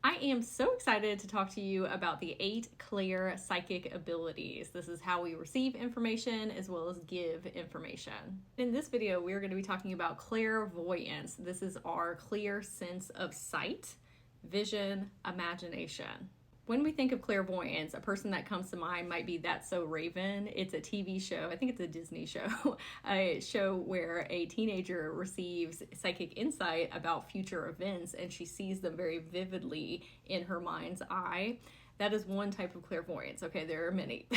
I am so excited to talk to you about the 8 Clair psychic abilities. This is how we receive information as well as give information. In this video, we're going to be talking about clairvoyance. This is our clear sense of sight, vision, imagination. When we think of clairvoyance, a person that comes to mind might be That's So Raven. It's a TV show, I think it's a Disney show, a show where a teenager receives psychic insight about future events and she sees them very vividly in her mind's eye. That is one type of clairvoyance. Okay, there are many.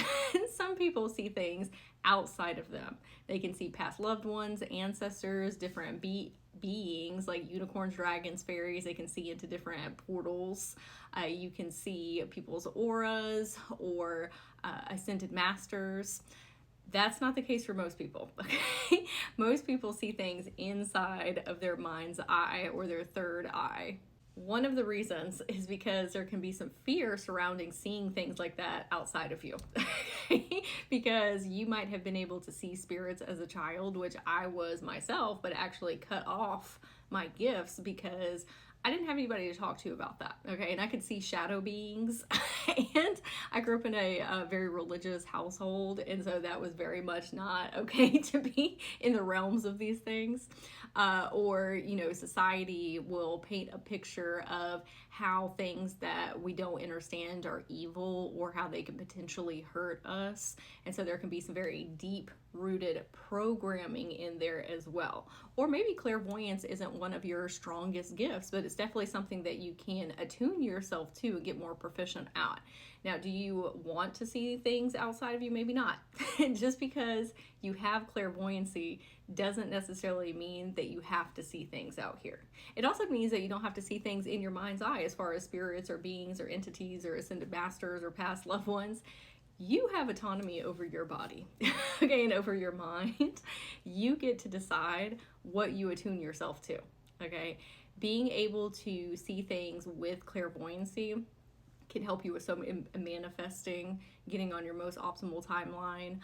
Some people see things outside of them. They can see past loved ones, ancestors, different beings like unicorns, dragons, fairies. They can see into different portals. You can see people's auras or ascended masters. That's not the case for most people. Okay? Most people see things inside of their mind's eye or their third eye. One of the reasons is because there can be some fear surrounding seeing things like that outside of you. Because you might have been able to see spirits as a child, which I was myself, but actually cut off my gifts because I didn't have anybody to talk to about that. Okay, and I could see shadow beings. And I grew up in a very religious household, and so that was very much not okay to be in the realms of these things. Or, society will paint a picture of how things that we don't understand are evil or how they can potentially hurt us. And so there can be some very deep rooted programming in there as well. Or maybe clairvoyance isn't one of your strongest gifts, but it's definitely something that you can attune yourself to and get more proficient at. Now, do you want to see things outside of you? Maybe not. Just because you have clairvoyancy doesn't necessarily mean that you have to see things out here. It also means that you don't have to see things in your mind's eye as far as spirits or beings or entities or ascended masters or past loved ones. You have autonomy over your body, okay, and over your mind. You get to decide what you attune yourself to, okay? Being able to see things with clairvoyancy can help you with some manifesting, getting on your most optimal timeline,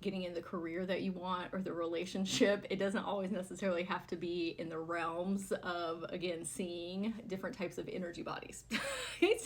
getting in the career that you want or the relationship. It doesn't always necessarily have to be in the realms of, again, seeing different types of energy bodies.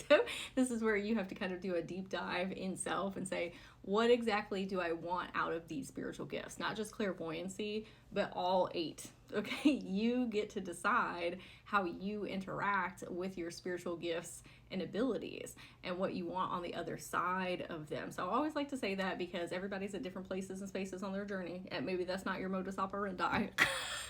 So this is where you have to kind of do a deep dive in self and say, what exactly do I want out of these spiritual gifts? Not just clairvoyancy, but all 8. Okay, you get to decide how you interact with your spiritual gifts and abilities and what you want on the other side of them. So I always like to say that because everybody's at different places and spaces on their journey, and maybe that's not your modus operandi.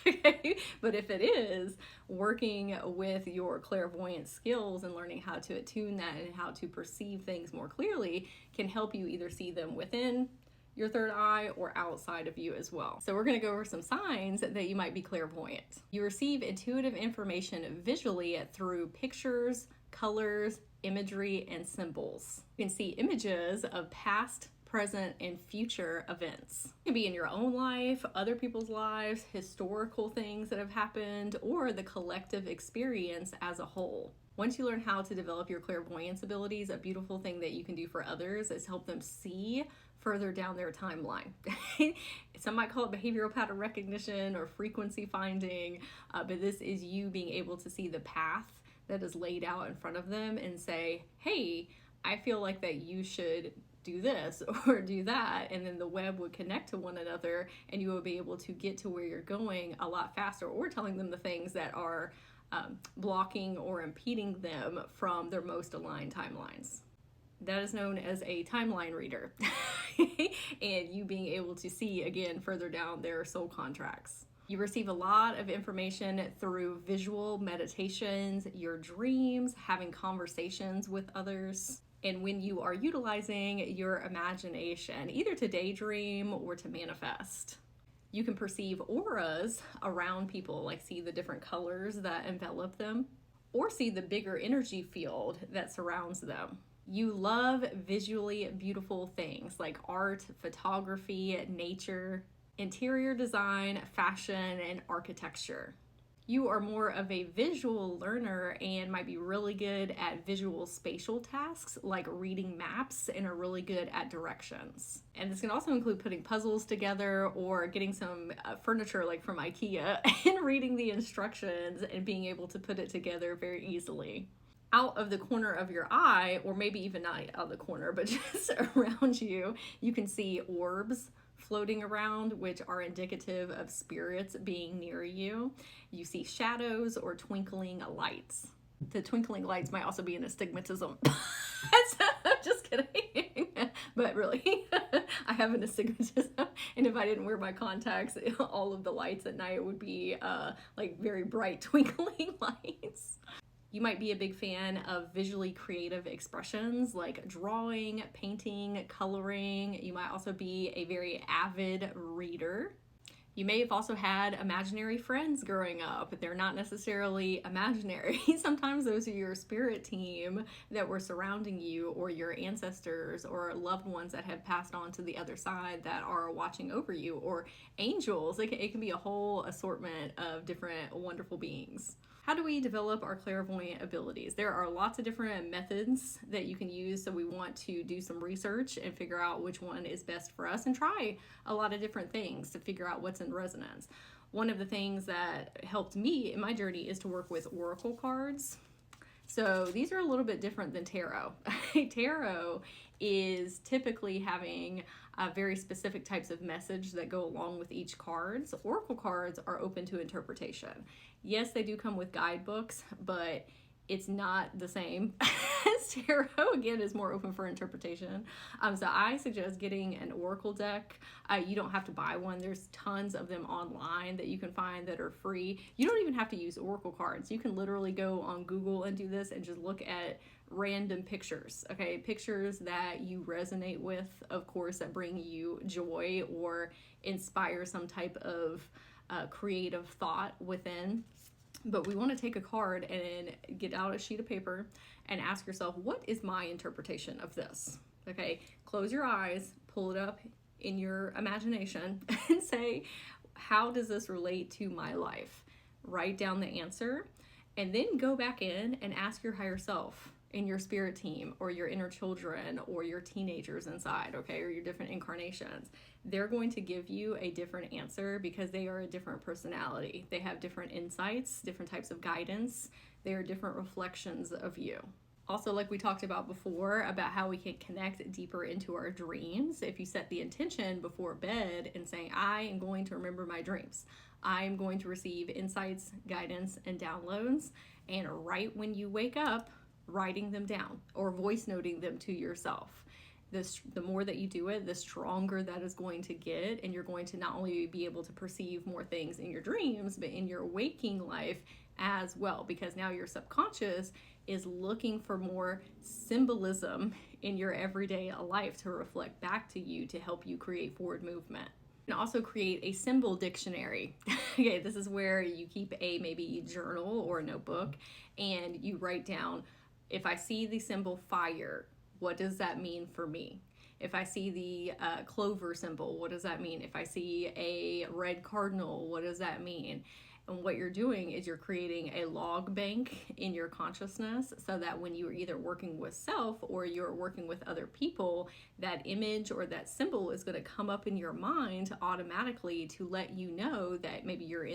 Okay? But if it is, working with your clairvoyant skills and learning how to attune that and how to perceive things more clearly can help you either see them within your third eye or outside of you as well. So we're going to go over some signs that you might be clairvoyant. You receive intuitive information visually through pictures, colors, imagery, and symbols. You can see images of past, present, and future events. It can be in your own life, other people's lives, historical things that have happened, or the collective experience as a whole. Once you learn how to develop your clairvoyance abilities, a beautiful thing that you can do for others is help them see further down their timeline. Some might call it behavioral pattern recognition or frequency finding, but this is you being able to see the path that is laid out in front of them and say, hey, I feel like that you should do this or do that, and then the web would connect to one another and you will be able to get to where you're going a lot faster, or telling them the things that are blocking or impeding them from their most aligned timelines. That is known as a timeline reader. And you being able to see, again, further down their soul contracts. You receive a lot of information through visual meditations, your dreams, having conversations with others, and when you are utilizing your imagination, either to daydream or to manifest. You can perceive auras around people, like see the different colors that envelop them, or see the bigger energy field that surrounds them. You love visually beautiful things like art, photography, nature, interior design, fashion, and architecture. You are more of a visual learner and might be really good at visual spatial tasks like reading maps, and are really good at directions. And this can also include putting puzzles together or getting some furniture like from IKEA and reading the instructions and being able to put it together very easily. out of the corner of your eye, or maybe even not out of the corner, but just around you, you can see orbs floating around, which are indicative of spirits being near you. You see shadows or twinkling lights. The twinkling lights might also be an astigmatism. Just kidding. But really, I have an astigmatism, and if I didn't wear my contacts, all of the lights at night would be like very bright twinkling lights. You might be a big fan of visually creative expressions like drawing, painting, coloring. You might also be a very avid reader. You may have also had imaginary friends growing up. They're not necessarily imaginary. Sometimes those are your spirit team that were surrounding you, or your ancestors or loved ones that have passed on to the other side that are watching over you, or angels. It can be a whole assortment of different wonderful beings. How do we develop our clairvoyant abilities? There are lots of different methods that you can use, so we want to do some research and figure out which one is best for us and try a lot of different things to figure out what's in resonance. One of the things that helped me in my journey is to work with oracle cards. So these are a little bit different than tarot. Tarot is typically having very specific types of message that go along with each card. So oracle cards are open to interpretation. Yes, they do come with guidebooks, but it's not the same as tarot. Again, is more open for interpretation. So I suggest getting an oracle deck. You don't have to buy one. There's tons of them online that you can find that are free. You don't even have to use oracle cards. You can literally go on Google and do this and just look at random pictures, okay? Pictures that you resonate with, of course, that bring you joy or inspire some type of creative thought within. But we want to take a card and get out a sheet of paper and ask yourself, what is my interpretation of this? Okay, close your eyes, pull it up in your imagination and say, how does this relate to my life? Write down the answer and then go back in and ask your higher self in your spirit team, or your inner children, or your teenagers inside, okay, or your different incarnations. They're going to give you a different answer because they are a different personality. They have different insights, different types of guidance. They are different reflections of you. Also, like we talked about before, about how we can connect deeper into our dreams. If you set the intention before bed and saying, I am going to remember my dreams. I am going to receive insights, guidance, and downloads. And right when you wake up, writing them down or voice noting them to yourself. The more that you do it, the stronger that is going to get, and you're going to not only be able to perceive more things in your dreams, but in your waking life as well, because now your subconscious is looking for more symbolism in your everyday life to reflect back to you to help you create forward movement. And also create a symbol dictionary. Okay, this is where you keep maybe journal or a notebook, and you write down, if I see the symbol fire, what does that mean for me? If I see the clover symbol, what does that mean? If I see a red cardinal, what does that mean? And what you're doing is you're creating a log bank in your consciousness so that when you are either working with self or you're working with other people, that image or that symbol is going to come up in your mind automatically to let you know that maybe you're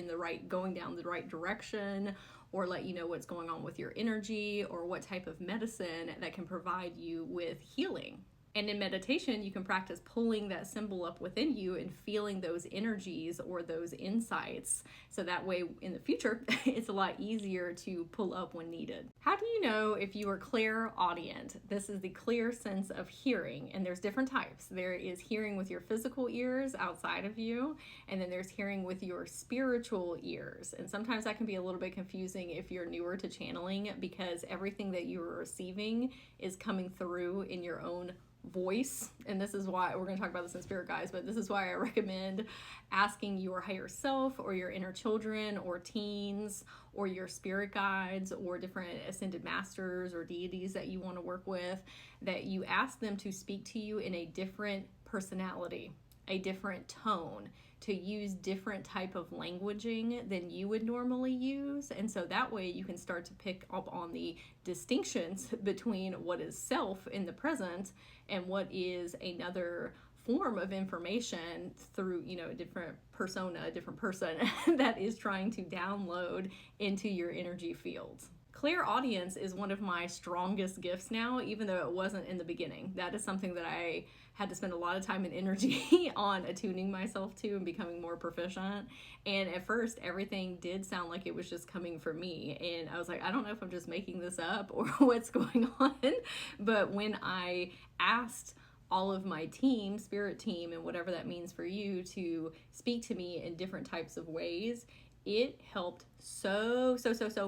going down the right direction, or let you know what's going on with your energy, or what type of medicine that can provide you with healing. And in meditation, you can practice pulling that symbol up within you and feeling those energies or those insights. So that way in the future, it's a lot easier to pull up when needed. How do you know if you are clairaudient? This is the clear sense of hearing, and there's different types. There is hearing with your physical ears outside of you, and then there's hearing with your spiritual ears. And sometimes that can be a little bit confusing if you're newer to channeling, because everything that you are receiving is coming through in your own voice. And this is why we're going to talk about this in spirit guides, but this is why I recommend asking your higher self or your inner children or teens or your spirit guides or different ascended masters or deities that you want to work with, that you ask them to speak to you in a different personality, a different tone, to use different type of languaging than you would normally use. And so that way you can start to pick up on the distinctions between what is self in the present and what is another form of information through, a different persona, a different person that is trying to download into your energy field. Clairaudience is one of my strongest gifts now, even though it wasn't in the beginning. That is something that I had to spend a lot of time and energy on attuning myself to and becoming more proficient. And at first, everything did sound like it was just coming from me. And I was like, I don't know if I'm just making this up or what's going on. But when I asked all of my team, spirit team, and whatever that means for you, to speak to me in different types of ways, it helped so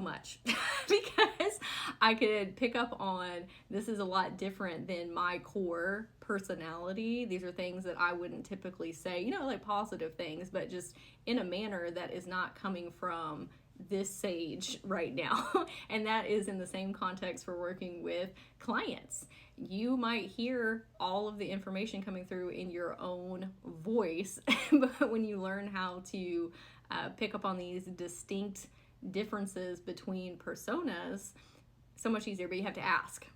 much because I could pick up on, this is a lot different than my core personality. These are things that I wouldn't typically say, you know, like positive things, but just in a manner that is not coming from this sage right now. And that is in the same context for working with clients. You might hear all of the information coming through in your own voice, but when you learn how to pick up on these distinct differences between personas, so much easier. But you have to ask.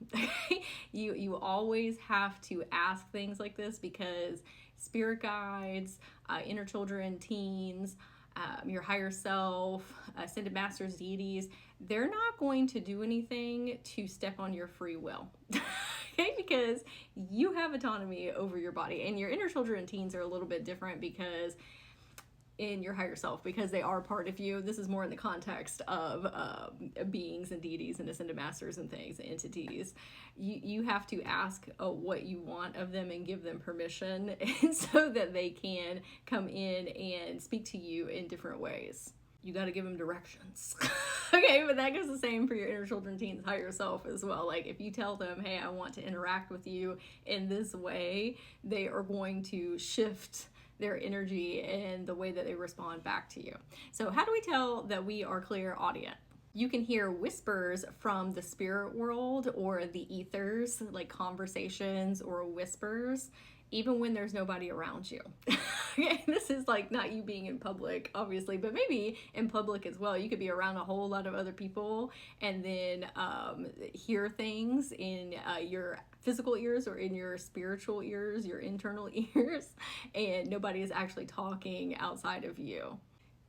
You always have to ask things like this, because spirit guides, inner children, teens, your higher self, ascended masters, deities, they're not going to do anything to step on your free will. Okay, because you have autonomy over your body. And your inner children and teens are a little bit different, because in your higher self, because they are part of you. This is more in the context of beings and deities and ascended masters and things, entities. You have to ask what you want of them and give them permission, and so that they can come in and speak to you in different ways. You got to give them directions. Okay, but that goes the same for your inner children, teens, higher self as well. Like, if you tell them, hey, I want to interact with you in this way, they are going to shift their energy and the way that they respond back to you. So how do we tell that we are clairaudient? You can hear whispers from the spirit world or the ethers, like conversations or whispers, even when there's nobody around you. Okay, this is like not you being in public, obviously, but maybe in public as well. You could be around a whole lot of other people and then hear things in your physical ears or in your spiritual ears, your internal ears, and nobody is actually talking outside of you.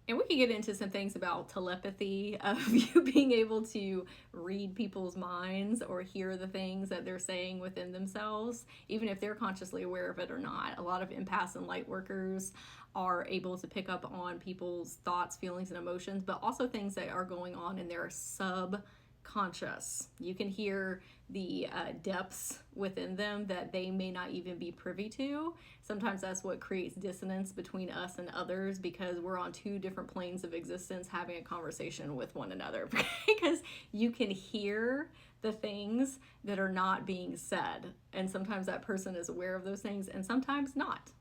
And we can get into some things about telepathy, of you being able to read people's minds or hear the things that they're saying within themselves, even if they're consciously aware of it or not. A lot of empaths and lightworkers are able to pick up on people's thoughts, feelings, and emotions, but also things that are going on in their subconscious. You can hear the depths within them that they may not even be privy to. Sometimes that's what creates dissonance between us and others, because we're on two different planes of existence having a conversation with one another. Because you can hear the things that are not being said, and sometimes that person is aware of those things and sometimes not.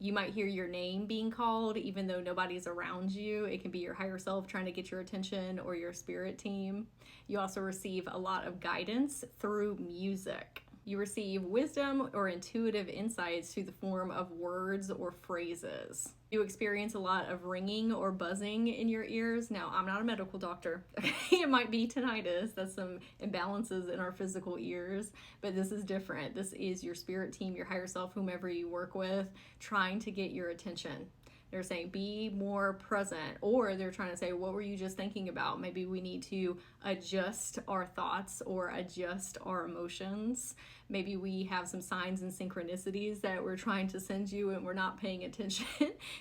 You might hear your name being called even though nobody's around you. It can be your higher self trying to get your attention, or your spirit team. You also receive a lot of guidance through music. You receive wisdom or intuitive insights through the form of words or phrases. You experience a lot of ringing or buzzing in your ears. Now, I'm not a medical doctor. It might be tinnitus. That's some imbalances in our physical ears, but this is different. This is your spirit team, your higher self, whomever you work with, trying to get your attention. They're saying, be more present, or they're trying to say, what were you just thinking about? Maybe we need to adjust our thoughts or adjust our emotions. Maybe we have some signs and synchronicities that we're trying to send you and we're not paying attention.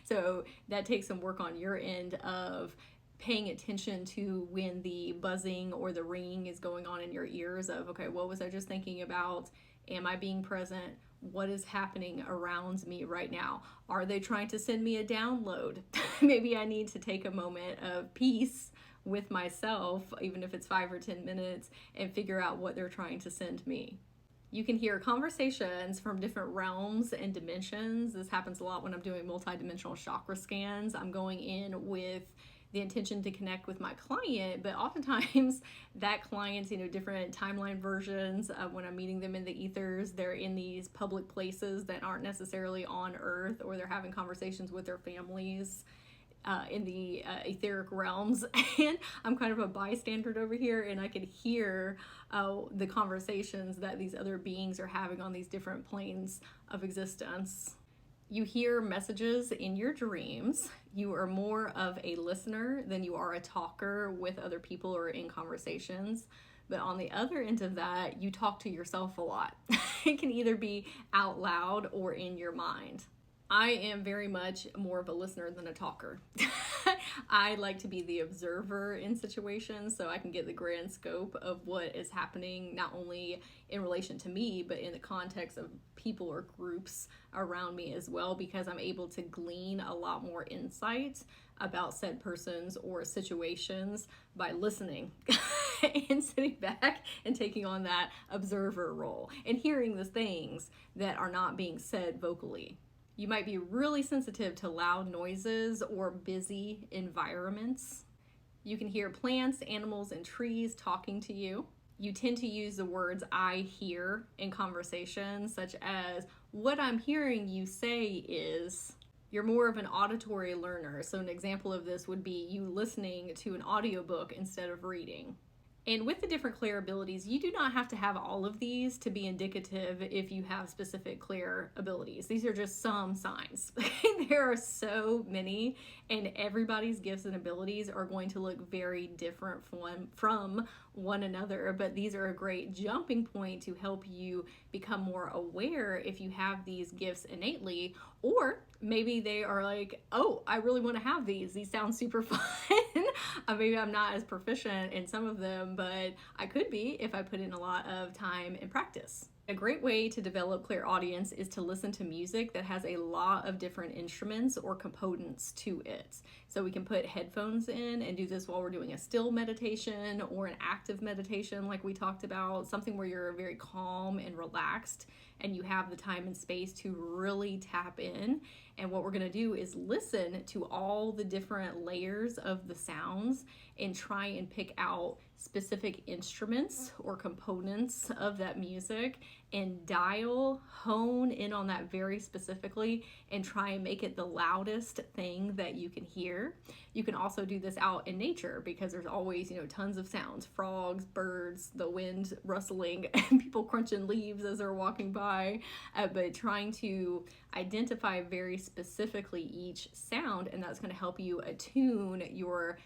So that takes some work on your end of paying attention to when the buzzing or the ringing is going on in your ears of, okay, what was I just thinking about? Am I being present? What is happening around me right now? Are they trying to send me a download? Maybe I need to take a moment of peace with myself, even if it's 5 or 10 minutes, and figure out what they're trying to send me. You can hear conversations from different realms and dimensions. This happens a lot when I'm doing multidimensional chakra scans. I'm going in with the intention to connect with my client, but oftentimes that client's, different timeline versions of when I'm meeting them in the ethers. They're in these public places that aren't necessarily on Earth, or they're having conversations with their families in the etheric realms. And I'm kind of a bystander over here, and I could hear the conversations that these other beings are having on these different planes of existence. You hear messages in your dreams. You are more of a listener than you are a talker with other people or in conversations. But on the other end of that, you talk to yourself a lot. It can either be out loud or in your mind. I am very much more of a listener than a talker. I like to be the observer in situations so I can get the grand scope of what is happening, not only in relation to me, but in the context of people or groups around me as well, because I'm able to glean a lot more insight about said persons or situations by listening and sitting back and taking on that observer role and hearing the things that are not being said vocally. You might be really sensitive to loud noises or busy environments. You can hear plants, animals, and trees talking to you. You tend to use the words I hear in conversations, such as, what I'm hearing you say is. You're more of an auditory learner. So an example of this would be you listening to an audiobook instead of reading. And with the different Clair abilities, you do not have to have all of these to be indicative if you have specific Clair abilities. These are just some signs. There are so many, and everybody's gifts and abilities are going to look very different from one another, but these are a great jumping point to help you become more aware if you have these gifts innately, or maybe they are like, oh, I really want to have these. These sound super fun. Maybe I'm not as proficient in some of them, but I could be if I put in a lot of time and practice. A great way to develop clairaudience is to listen to music that has a lot of different instruments or components to it. So we can put headphones in and do this while we're doing a still meditation or an active meditation like we talked about, something where you're very calm and relaxed and you have the time and space to really tap in. And what we're going to do is listen to all the different layers of the sounds and try and pick out specific instruments or components of that music and hone in on that very specifically and try and make it the loudest thing that you can hear. You can also do this out in nature because there's always, tons of sounds, frogs, birds, the wind rustling, and people crunching leaves as they're walking by, but trying to identify very specifically each sound, and that's going to help you attune your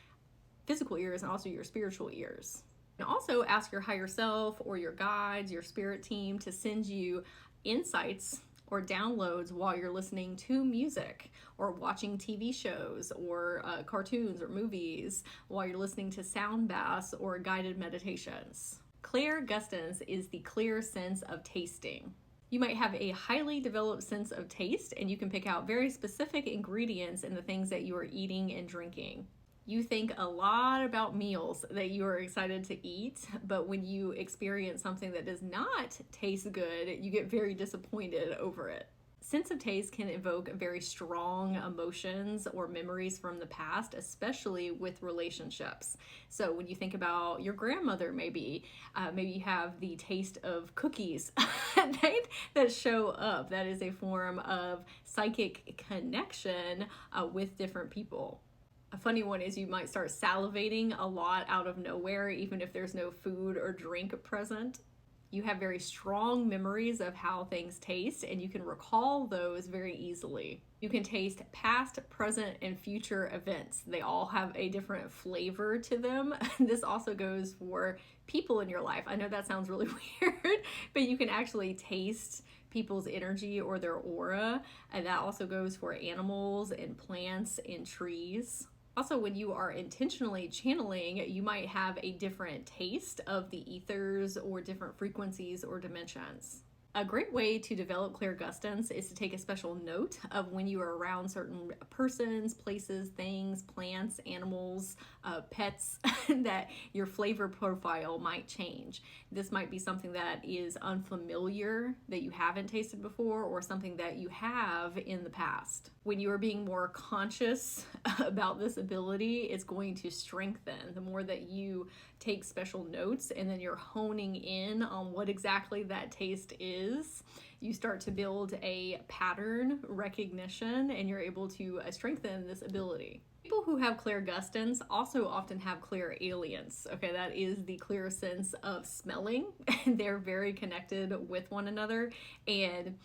physical ears and also your spiritual ears. And also ask your higher self or your guides, your spirit team to send you insights or downloads while you're listening to music or watching TV shows or cartoons or movies, while you're listening to sound baths or guided meditations. Clairgustance is the clear sense of tasting. You might have a highly developed sense of taste, and you can pick out very specific ingredients in the things that you are eating and drinking. You think a lot about meals that you are excited to eat, but when you experience something that does not taste good, you get very disappointed over it. Sense of taste can evoke very strong emotions or memories from the past, especially with relationships. So when you think about your grandmother, maybe you have the taste of cookies that show up. That is a form of psychic connection with different people. A funny one is you might start salivating a lot out of nowhere, even if there's no food or drink present. You have very strong memories of how things taste, and you can recall those very easily. You can taste past, present, and future events. They all have a different flavor to them. This also goes for people in your life. I know that sounds really weird, but you can actually taste people's energy or their aura, and that also goes for animals and plants and trees. Also, when you are intentionally channeling, you might have a different taste of the ethers or different frequencies or dimensions. A great way to develop clairgustance is to take a special note of when you are around certain persons, places, things, plants, animals, pets, that your flavor profile might change. This might be something that is unfamiliar, that you haven't tasted before, or something that you have in the past. When you are being more conscious about this ability, it's going to strengthen the more that you take special notes and then you're honing in on what exactly that taste is. You start to build a pattern recognition and you're able to strengthen this ability. People who have clairgustance also often have clairalience. Okay, that is the clear sense of smelling. They're very connected with one another, and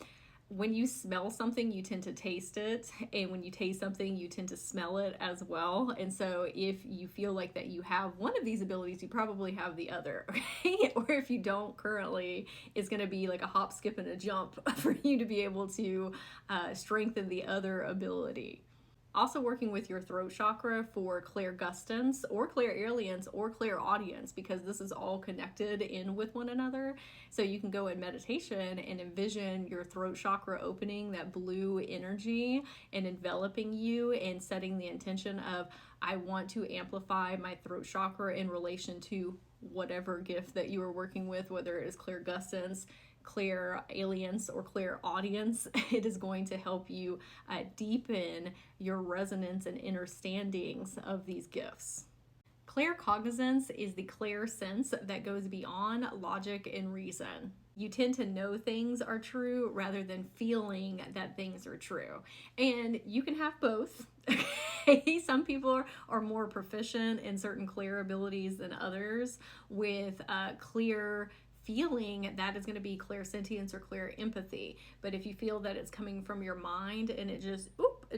When you smell something, you tend to taste it. And when you taste something, you tend to smell it as well. And so if you feel like that you have one of these abilities, you probably have the other. Okay? Or if you don't currently, it's going to be like a hop, skip, and a jump for you to be able to strengthen the other ability. Also working with your throat chakra for clairgustance or clairalience or clairaudience, because this is all connected in with one another. So you can go in meditation and envision your throat chakra opening, that blue energy, and enveloping you and setting the intention of, I want to amplify my throat chakra in relation to whatever gift that you are working with, whether it is clairgustance, clairalience, or clairaudience. It is going to help you deepen your resonance and understandings of these gifts. Claircognizance is the clear sense that goes beyond logic and reason. You tend to know things are true rather than feeling that things are true. And you can have both. Some people are more proficient in certain clear abilities than others. With clear feeling, that is going to be clairsentience or clear empathy. But if you feel that it's coming from your mind and it just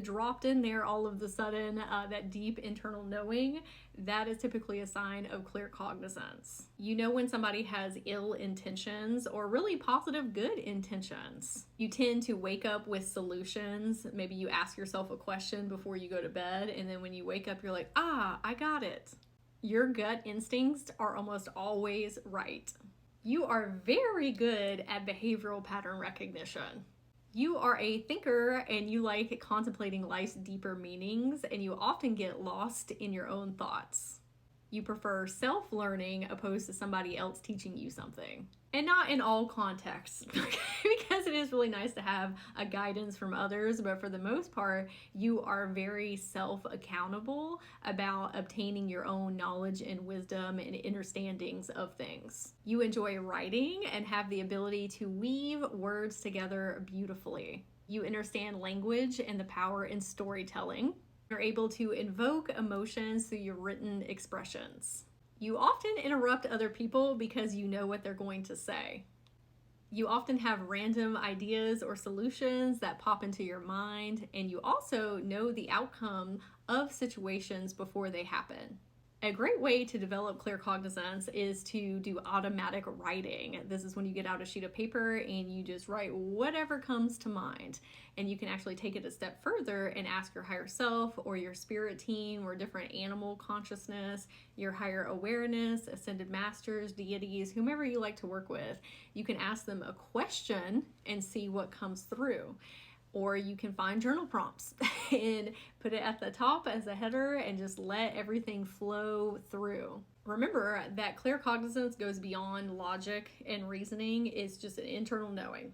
dropped in there all of a sudden, that deep internal knowing, that is typically a sign of claircognizance. You know when somebody has ill intentions or really positive good intentions. You tend to wake up with solutions. Maybe you ask yourself a question before you go to bed, and then when you wake up, you're like, I got it. Your gut instincts are almost always right. You are very good at behavioral pattern recognition. You are a thinker and you like contemplating life's deeper meanings, and you often get lost in your own thoughts. You prefer self-learning opposed to somebody else teaching you something. And not in all contexts, because it is really nice to have a guidance from others, but for the most part, you are very self-accountable about obtaining your own knowledge and wisdom and understandings of things. You enjoy writing and have the ability to weave words together beautifully. You understand language and the power in storytelling. You're able to invoke emotions through your written expressions. You often interrupt other people because you know what they're going to say. You often have random ideas or solutions that pop into your mind, and you also know the outcome of situations before they happen. A great way to develop claircognizance is to do automatic writing. This is when you get out a sheet of paper and you just write whatever comes to mind. And you can actually take it a step further and ask your higher self or your spirit team or different animal consciousness, your higher awareness, ascended masters, deities, whomever you like to work with. You can ask them a question and see what comes through. Or you can find journal prompts and put it at the top as a header and just let everything flow through. Remember that claircognizance goes beyond logic and reasoning. It's just an internal knowing.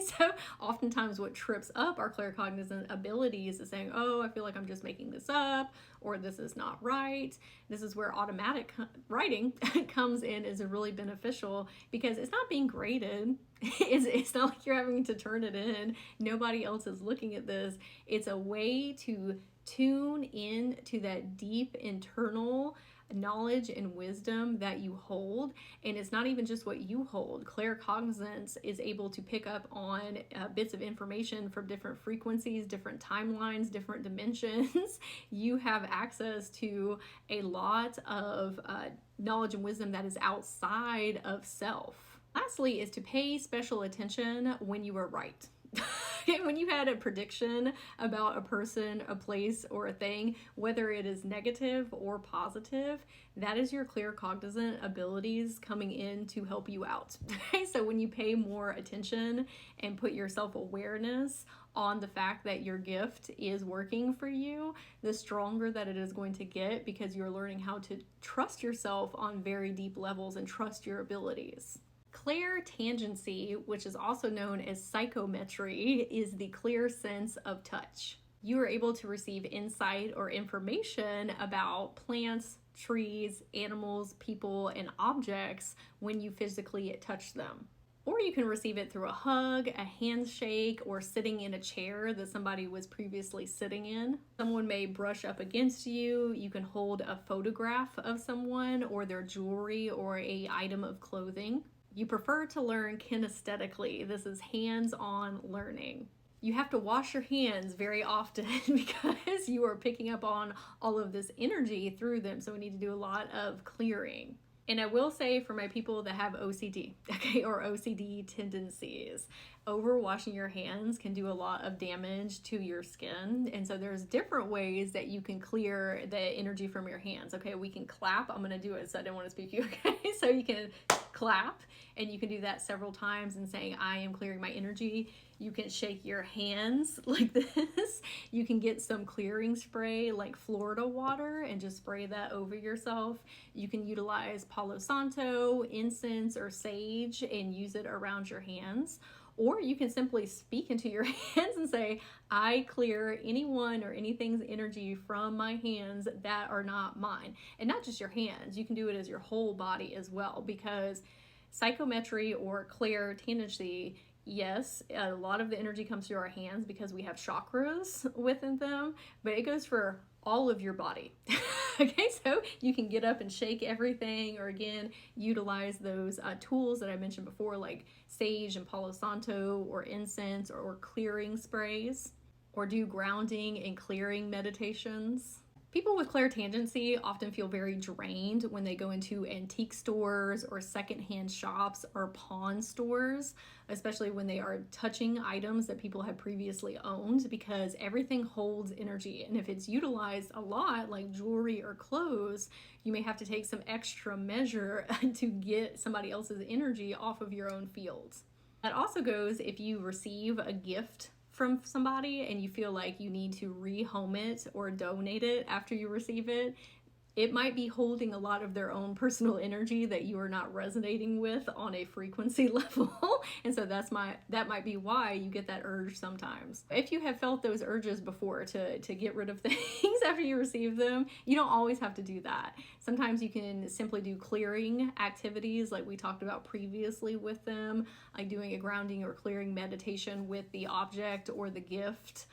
So oftentimes what trips up our claircognizant abilities is saying, I feel like I'm just making this up, or this is not right. This is where automatic writing comes in, is really beneficial because it's not being graded. It's not like you're having to turn it in. Nobody else is looking at this. It's a way to tune in to that deep internal knowledge and wisdom that you hold. And it's not even just what you hold. Claircognizance is able to pick up on bits of information from different frequencies, different timelines, different dimensions. You have access to a lot of knowledge and wisdom that is outside of self. Lastly is to pay special attention when you are right. When you had a prediction about a person, a place, or a thing, whether it is negative or positive, that is your claircognizant abilities coming in to help you out. So when you pay more attention and put your self-awareness on the fact that your gift is working for you, the stronger that it is going to get, because you're learning how to trust yourself on very deep levels and trust your abilities. Clairtangency, which is also known as psychometry, is the clear sense of touch. You are able to receive insight or information about plants, trees, animals, people, and objects when you physically touch them. Or you can receive it through a hug, a handshake, or sitting in a chair that somebody was previously sitting in. Someone may brush up against you. You can hold a photograph of someone or their jewelry or an item of clothing. You prefer to learn kinesthetically. This is hands-on learning. You have to wash your hands very often because you are picking up on all of this energy through them. So we need to do a lot of clearing. And I will say, for my people that have OCD, okay, or OCD tendencies, over washing your hands can do a lot of damage to your skin. And so there's different ways that you can clear the energy from your hands. Okay, we can clap. I'm gonna do it, so I didn't want to speak to you. Okay, so you can clap, and you can do that several times and saying, I am clearing my energy. You can shake your hands like this. You can get some clearing spray like Florida water and just spray that over yourself. You can utilize Palo Santo, incense, or sage and use it around your hands. Or you can simply speak into your hands and say, I clear anyone or anything's energy from my hands that are not mine. And not just your hands, you can do it as your whole body as well, because psychometry or clairtendency, yes, a lot of the energy comes through our hands because we have chakras within them, but it goes for all of your body. Okay, so you can get up and shake everything, or again, utilize those tools that I mentioned before, like sage and Palo Santo, or incense, or clearing sprays, or do grounding and clearing meditations. People with clairtendency often feel very drained when they go into antique stores or secondhand shops or pawn stores, especially when they are touching items that people have previously owned, because everything holds energy. And if it's utilized a lot, like jewelry or clothes, you may have to take some extra measure to get somebody else's energy off of your own fields. That also goes if you receive a gift from somebody and you feel like you need to rehome it or donate it after you receive it. It might be holding a lot of their own personal energy that you are not resonating with on a frequency level. And so that might be why you get that urge sometimes. If you have felt those urges before to get rid of things after you receive them, you don't always have to do that. Sometimes you can simply do clearing activities like we talked about previously with them, like doing a grounding or clearing meditation with the object or the gift.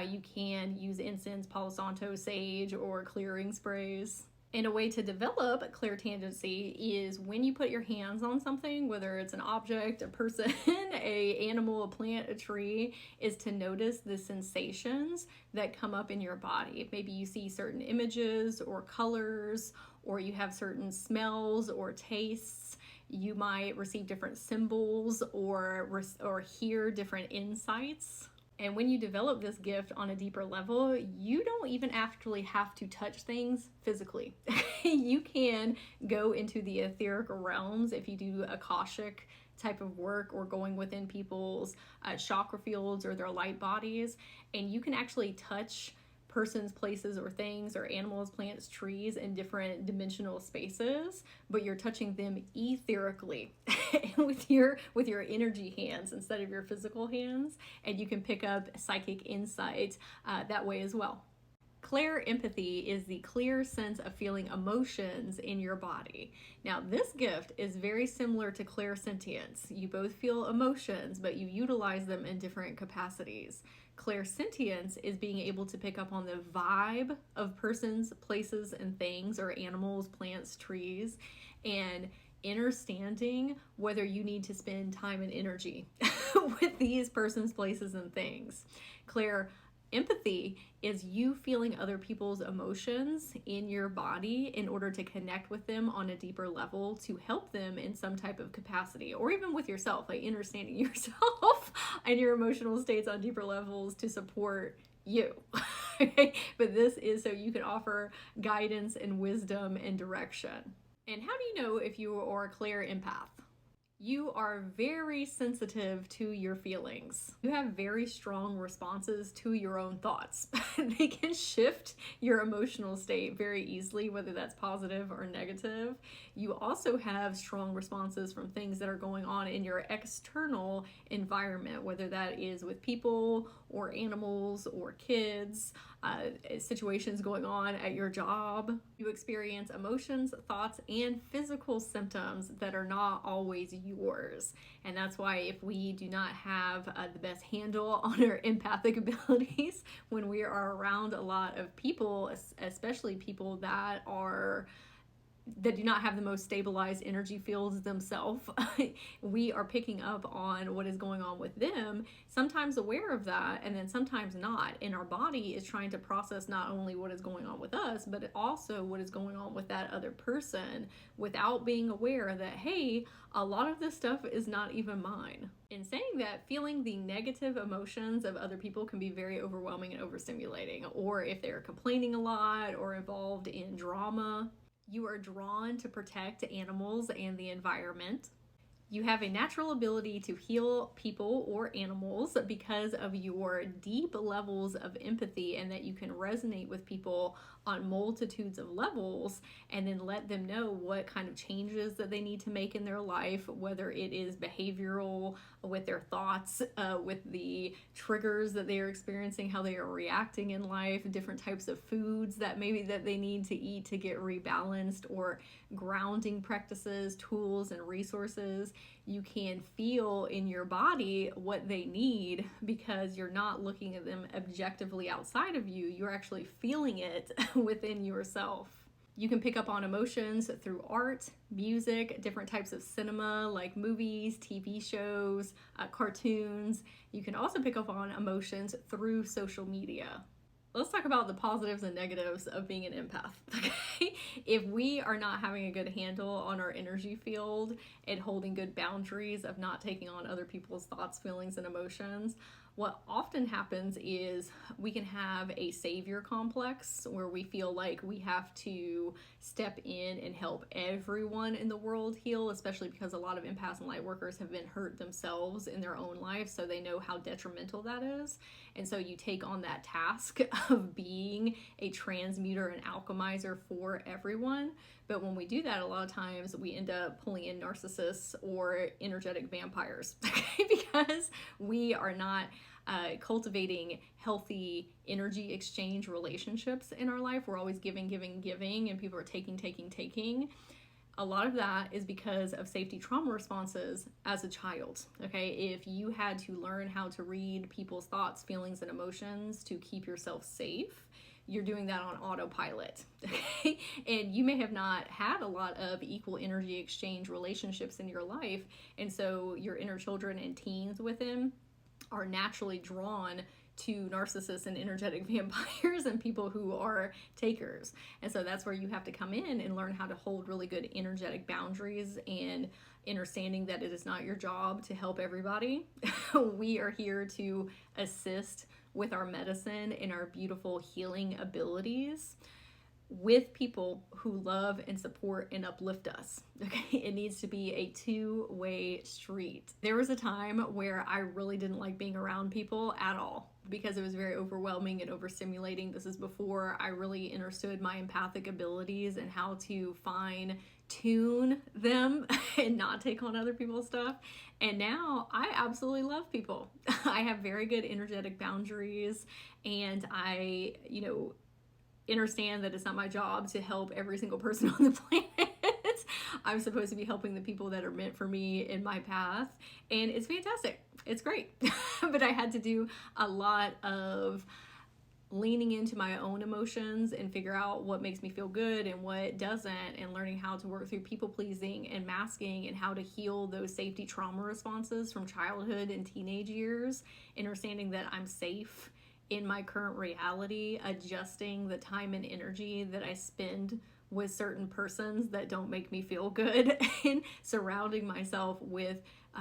You can use incense, Palo Santo, sage, or clearing sprays. And a way to develop clairtendency is when you put your hands on something, whether it's an object, a person, a animal, a plant, a tree, is to notice the sensations that come up in your body. Maybe you see certain images or colors, or you have certain smells or tastes. You might receive different symbols or hear different insights. And when you develop this gift on a deeper level, you don't even actually have to touch things physically. You can go into the etheric realms if you do Akashic type of work, or going within people's chakra fields or their light bodies, and you can actually touch persons, places, or things, or animals, plants, trees in different dimensional spaces, but you're touching them etherically with your energy hands instead of your physical hands, and you can pick up psychic insight that way as well. Clair empathy is the clear sense of feeling emotions in your body. Now, this gift is very similar to clairsentience. You both feel emotions, but you utilize them in different capacities. Clairsentience is being able to pick up on the vibe of persons, places, and things, or animals, plants, trees, and understanding whether you need to spend time and energy with these persons, places, and things. Clair empathy is you feeling other people's emotions in your body in order to connect with them on a deeper level, to help them in some type of capacity, or even with yourself, like understanding yourself and your emotional states on deeper levels to support you. Okay? But this is so you can offer guidance and wisdom and direction. And how do you know if you are a Clair empath? You are very sensitive to your feelings. You have very strong responses to your own thoughts. They can shift your emotional state very easily, whether that's positive or negative. You also have strong responses from things that are going on in your external environment, whether that is with people or animals or kids, situations going on at your job. You experience emotions, thoughts, and physical symptoms that are not always yours. And that's why if we do not have the best handle on our empathic abilities, when we are around a lot of people, especially people that are that do not have the most stabilized energy fields themselves, we are picking up on what is going on with them, sometimes aware of that, and then sometimes not. And our body is trying to process not only what is going on with us, but also what is going on with that other person without being aware that, hey, a lot of this stuff is not even mine. In saying that, feeling the negative emotions of other people can be very overwhelming and overstimulating, or if they're complaining a lot or involved in drama. You are drawn to protect animals and the environment. You have a natural ability to heal people or animals because of your deep levels of empathy, and that you can resonate with people on multitudes of levels and then let them know what kind of changes that they need to make in their life, whether it is behavioral, with their thoughts, with the triggers that they are experiencing, how they are reacting in life, different types of foods that maybe that they need to eat to get rebalanced, or grounding practices, tools, and resources. You can feel in your body what they need because you're not looking at them objectively outside of you. You're actually feeling it within yourself. You can pick up on emotions through art, music, different types of cinema like movies, TV shows, cartoons. You can also pick up on emotions through social media. Let's talk about the positives and negatives of being an empath. Okay? If we are not having a good handle on our energy field and holding good boundaries of not taking on other people's thoughts, feelings, and emotions, what often happens is we can have a savior complex where we feel like we have to step in and help everyone in the world heal, especially because a lot of empaths and light workers have been hurt themselves in their own life, so they know how detrimental that is. And so you take on that task of being a transmuter and alchemizer for everyone. But when we do that, a lot of times we end up pulling in narcissists or energetic vampires, okay? Because we are not cultivating healthy energy exchange relationships in our life. We're always giving, and people are taking. A lot of that is because of safety trauma responses as a child, okay? If you had to learn how to read people's thoughts, feelings, and emotions to keep yourself safe, you're doing that on autopilot, okay? And you may have not had a lot of equal energy exchange relationships in your life, and so your inner children and teens within are naturally drawn to narcissists and energetic vampires and people who are takers. And so that's where you have to come in and learn how to hold really good energetic boundaries and understanding that it is not your job to help everybody. We are here to assist with our medicine and our beautiful healing abilities with people who love and support and uplift us. Okay, it needs to be a two-way street. There was a time where I really didn't like being around people at all because it was very overwhelming and overstimulating. This is before I really understood my empathic abilities and how to fine tune them and not take on other people's stuff. And now I absolutely love people. I have very good energetic boundaries, and I, understand that it's not my job to help every single person on the planet. I'm supposed to be helping the people that are meant for me in my path, and it's fantastic. It's great. But I had to do a lot of leaning into my own emotions and figure out what makes me feel good and what doesn't, and learning how to work through people pleasing and masking, and how to heal those safety trauma responses from childhood and teenage years, understanding that I'm safe in my current reality, adjusting the time and energy that I spend with certain persons that don't make me feel good, and surrounding myself with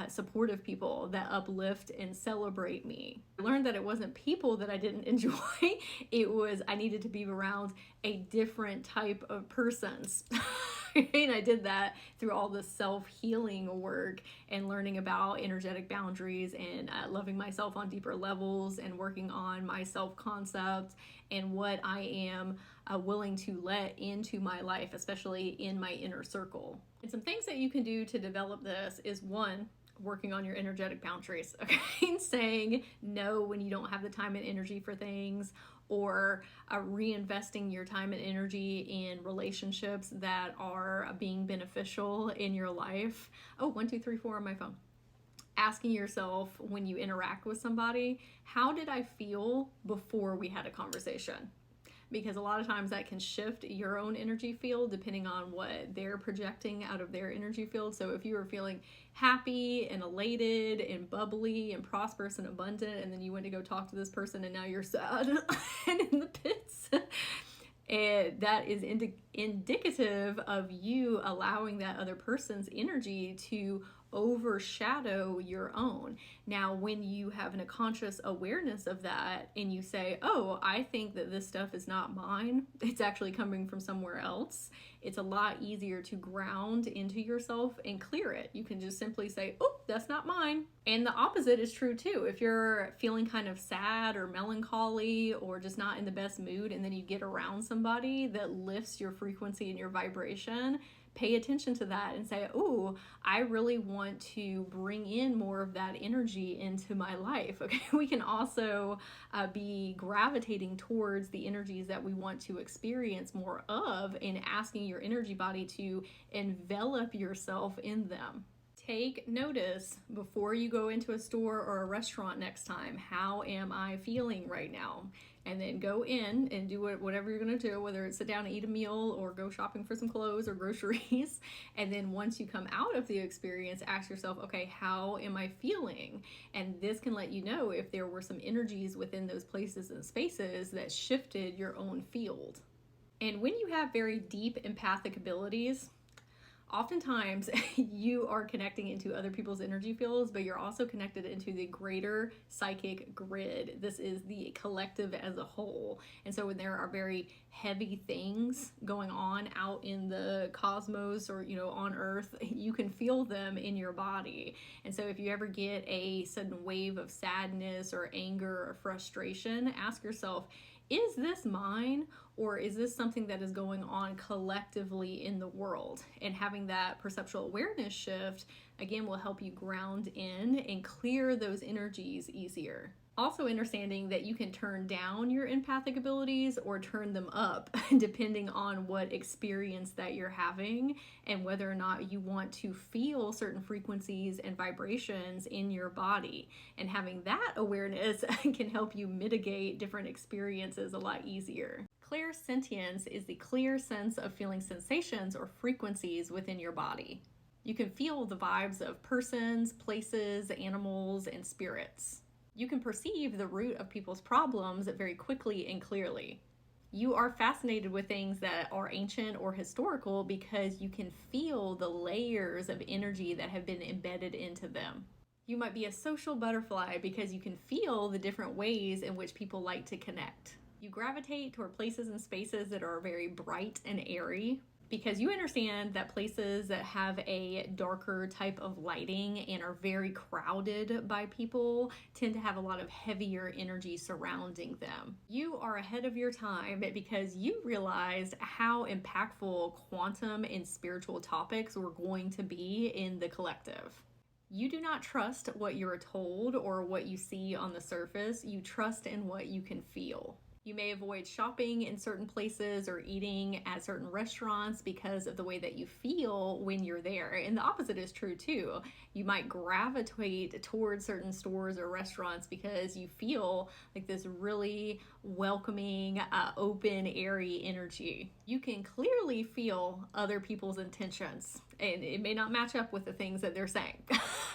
supportive people that uplift and celebrate me. I learned that it wasn't people that I didn't enjoy, it was I needed to be around a different type of persons. And I did that through all the self-healing work and learning about energetic boundaries and loving myself on deeper levels and working on my self-concept and what I am willing to let into my life, especially in my inner circle. And some things that you can do to develop this is, one, working on your energetic boundaries, okay? Saying no when you don't have the time and energy for things, or reinvesting your time and energy in relationships that are being beneficial in your life. Oh, 1, 2, 3, 4 on my phone. Asking yourself when you interact with somebody, how did I feel before we had a conversation? because a lot of times that can shift your own energy field depending on what they're projecting out of their energy field. So if you were feeling happy and elated and bubbly and prosperous and abundant, and then you went to go talk to this person and now you're sad and in the pits, and that is indicative of you allowing that other person's energy to overshadow your own. Now, when you have a conscious awareness of that and you say, oh, I think that this stuff is not mine, it's actually coming from somewhere else, it's a lot easier to ground into yourself and clear it. You can just simply say, oh, that's not mine. And the opposite is true too. If you're feeling kind of sad or melancholy or just not in the best mood, and then you get around somebody that lifts your frequency and your vibration, pay attention to that and say, oh, I really want to bring in more of that energy into my life. Okay, we can also be gravitating towards the energies that we want to experience more of and asking your energy body to envelop yourself in them. Take notice before you go into a store or a restaurant next time. How am I feeling right now? And then go in and do whatever you're going to do, whether it's sit down and eat a meal or go shopping for some clothes or groceries. And then once you come out of the experience, ask yourself, okay, how am I feeling? And this can let you know if there were some energies within those places and spaces that shifted your own field. And when you have very deep empathic abilities, oftentimes you are connecting into other people's energy fields, but you're also connected into the greater psychic grid. This is the collective as a whole. And so when there are very heavy things going on out in the cosmos or, on Earth, you can feel them in your body. And so if you ever get a sudden wave of sadness or anger or frustration, ask yourself, is this mine, or is this something that is going on collectively in the world? And having that perceptual awareness shift, again, will help you ground in and clear those energies easier. Also understanding that you can turn down your empathic abilities or turn them up depending on what experience that you're having and whether or not you want to feel certain frequencies and vibrations in your body. And having that awareness can help you mitigate different experiences a lot easier. Clairsentience is the clear sense of feeling sensations or frequencies within your body. You can feel the vibes of persons, places, animals, and spirits. You can perceive the root of people's problems very quickly and clearly. You are fascinated with things that are ancient or historical because you can feel the layers of energy that have been embedded into them. You might be a social butterfly because you can feel the different ways in which people like to connect. You gravitate toward places and spaces that are very bright and airy because you understand that places that have a darker type of lighting and are very crowded by people tend to have a lot of heavier energy surrounding them. You are ahead of your time because you realized how impactful quantum and spiritual topics were going to be in the collective. You do not trust what you're told or what you see on the surface. You trust in what you can feel. You may avoid shopping in certain places or eating at certain restaurants because of the way that you feel when you're there. And the opposite is true too. You might gravitate towards certain stores or restaurants because you feel like this really welcoming, open, airy energy. You can clearly feel other people's intentions, and it may not match up with the things that they're saying.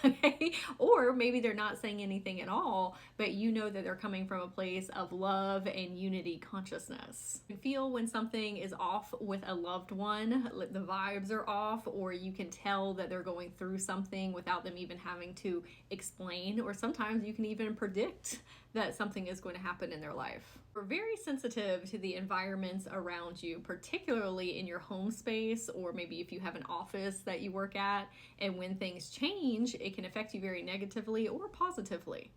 Okay? Or maybe they're not saying anything at all, but you know that they're coming from a place of love and unity consciousness. You feel when something is off with a loved one, the vibes are off, or you can tell that they're going through something without them even having to explain, or sometimes you can even predict that something is going to happen in their life. We're very sensitive to the environments around you, particularly in your home space, or maybe if you have an office that you work at, and when things change, it can affect you very negatively or positively.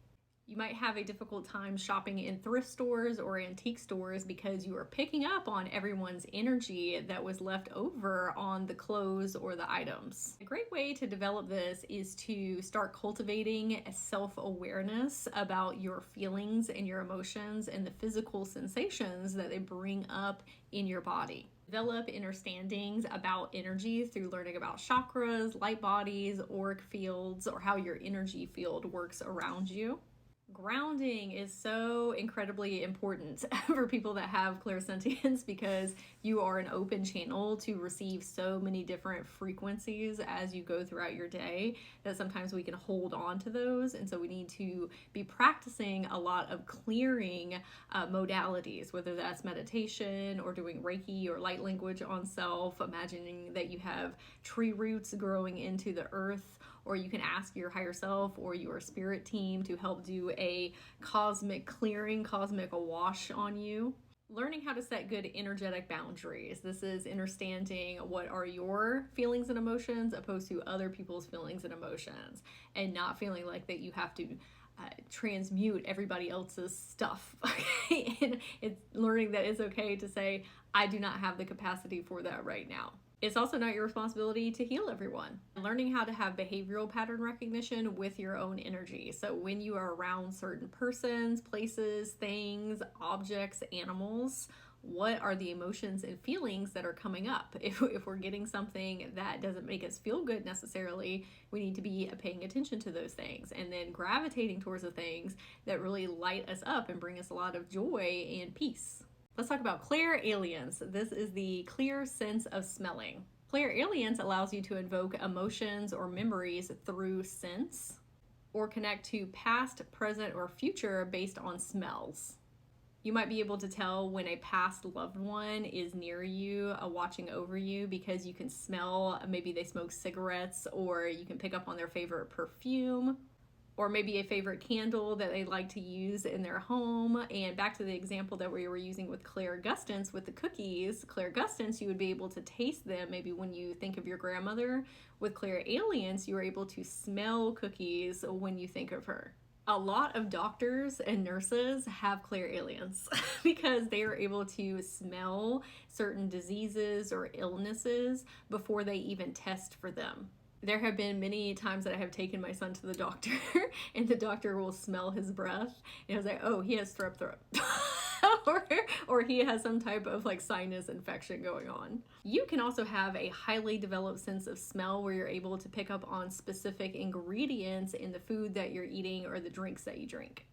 You might have a difficult time shopping in thrift stores or antique stores because you are picking up on everyone's energy that was left over on the clothes or the items. A great way to develop this is to start cultivating a self-awareness about your feelings and your emotions and the physical sensations that they bring up in your body. Develop understandings about energy through learning about chakras, light bodies, auric fields, or how your energy field works around you. Grounding is so incredibly important for people that have clairsentience because you are an open channel to receive so many different frequencies as you go throughout your day that sometimes we can hold on to those. And so we need to be practicing a lot of clearing modalities, whether that's meditation or doing Reiki or light language on self, imagining that you have tree roots growing into the earth, or you can ask your higher self or your spirit team to help do a cosmic clearing, cosmic wash on you. Learning how to set good energetic boundaries. This is understanding what are your feelings and emotions opposed to other people's feelings and emotions, and not feeling like that you have to transmute everybody else's stuff. Okay? And it's learning that it's okay to say, I do not have the capacity for that right now. It's also not your responsibility to heal everyone. Learning how to have behavioral pattern recognition with your own energy. So when you are around certain persons, places, things, objects, animals, what are the emotions and feelings that are coming up? If we're getting something that doesn't make us feel good necessarily, we need to be paying attention to those things and then gravitating towards the things that really light us up and bring us a lot of joy and peace. Let's talk about clairalience. This is the clear sense of smelling. Clairalience allows you to invoke emotions or memories through sense, or connect to past, present, or future based on smells. You might be able to tell when a past loved one is near you, watching over you, because you can smell, maybe they smoke cigarettes, or you can pick up on their favorite perfume, or maybe a favorite candle that they like to use in their home. And back to the example that we were using with clairgustance with the cookies, clairgustance, you would be able to taste them maybe when you think of your grandmother. With clairalience, you are able to smell cookies when you think of her. A lot of doctors and nurses have clairalience because they are able to smell certain diseases or illnesses before they even test for them. There have been many times that I have taken my son to the doctor and the doctor will smell his breath and I was like, oh, he has strep throat. or he has some type of like sinus infection going on. You can also have a highly developed sense of smell where you're able to pick up on specific ingredients in the food that you're eating or the drinks that you drink.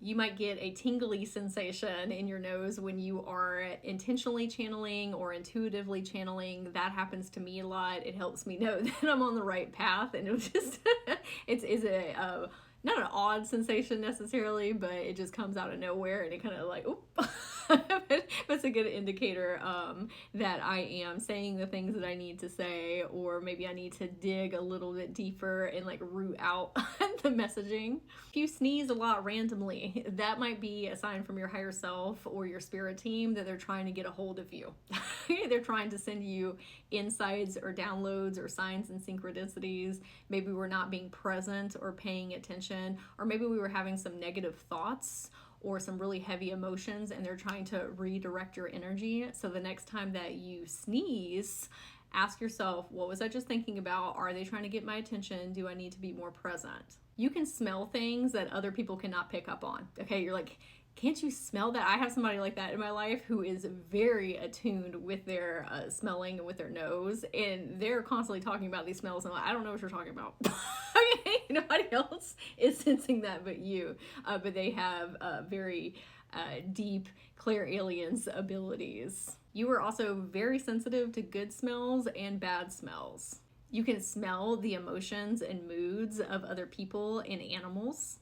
You might get a tingly sensation in your nose when you are intentionally channeling or intuitively channeling. That happens to me a lot. It helps me know that I'm on the right path, and it's a not an odd sensation necessarily, but it just comes out of nowhere and it kind of like, oop. That's a good indicator that I am saying the things that I need to say, or maybe I need to dig a little bit deeper and like root out the messaging. If you sneeze a lot randomly, that might be a sign from your higher self or your spirit team that they're trying to get a hold of you. They're trying to send you insights or downloads or signs and synchronicities. Maybe we're not being present or paying attention, or maybe we were having some negative thoughts or some really heavy emotions and they're trying to redirect your energy. So the next time that you sneeze, ask yourself, what was I just thinking about? Are they trying to get my attention? Do I need to be more present? You can smell things that other people cannot pick up on. Okay, you're like, can't you smell that? I have somebody like that in my life who is very attuned with their smelling and with their nose, and they're constantly talking about these smells, and I'm like, I don't know what you're talking about. Okay, nobody else is sensing that but you, but they have very deep clairalience abilities. You are also very sensitive to good smells and bad smells. You can smell the emotions and moods of other people and animals.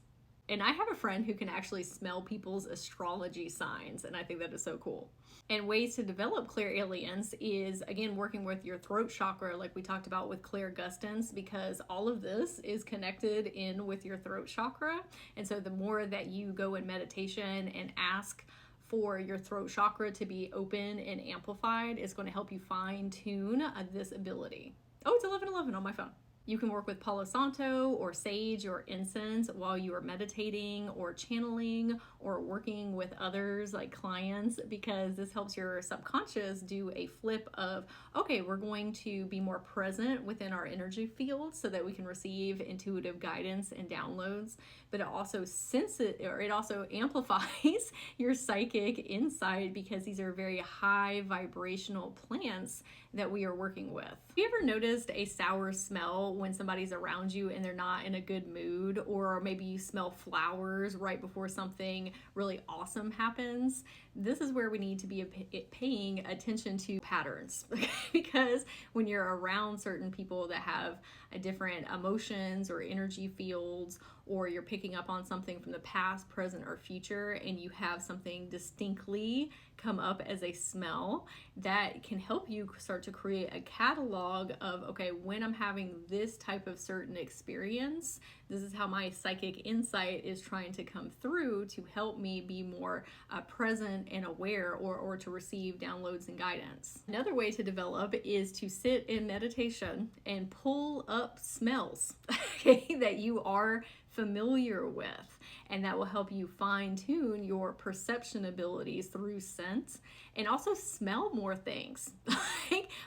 And I have a friend who can actually smell people's astrology signs, and I think that is so cool. And ways to develop clairalience is, again, working with your throat chakra like we talked about with clairgustance, because all of this is connected in with your throat chakra. And so the more that you go in meditation and ask for your throat chakra to be open and amplified, it's going to help you fine-tune this ability. Oh, it's 11:11 on my phone. You can work with Palo Santo or sage or incense while you are meditating or channeling or working with others like clients, because this helps your subconscious do a flip of, okay, we're going to be more present within our energy field so that we can receive intuitive guidance and downloads. But it also it also amplifies your psychic insight, because these are very high vibrational plants that we are working with. Have you ever noticed a sour smell when somebody's around you and they're not in a good mood, or maybe you smell flowers right before something really awesome happens. This is where we need to be paying attention to patterns, because when you're around certain people that have different emotions or energy fields, or you're picking up on something from the past, present, or future, and you have something distinctly come up as a smell, that can help you start to create a catalog of, okay, when I'm having this type of certain experience, this is how my psychic insight is trying to come through to help me be more present and aware, or to receive downloads and guidance. Another way to develop is to sit in meditation and pull up smells okay, that you are familiar with, and that will help you fine-tune your perception abilities through sense, and also smell more things.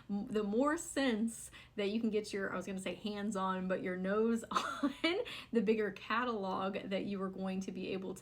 The more sense that you can get your, I was going to say hands on, but your nose on, the bigger catalog that you are going to be able to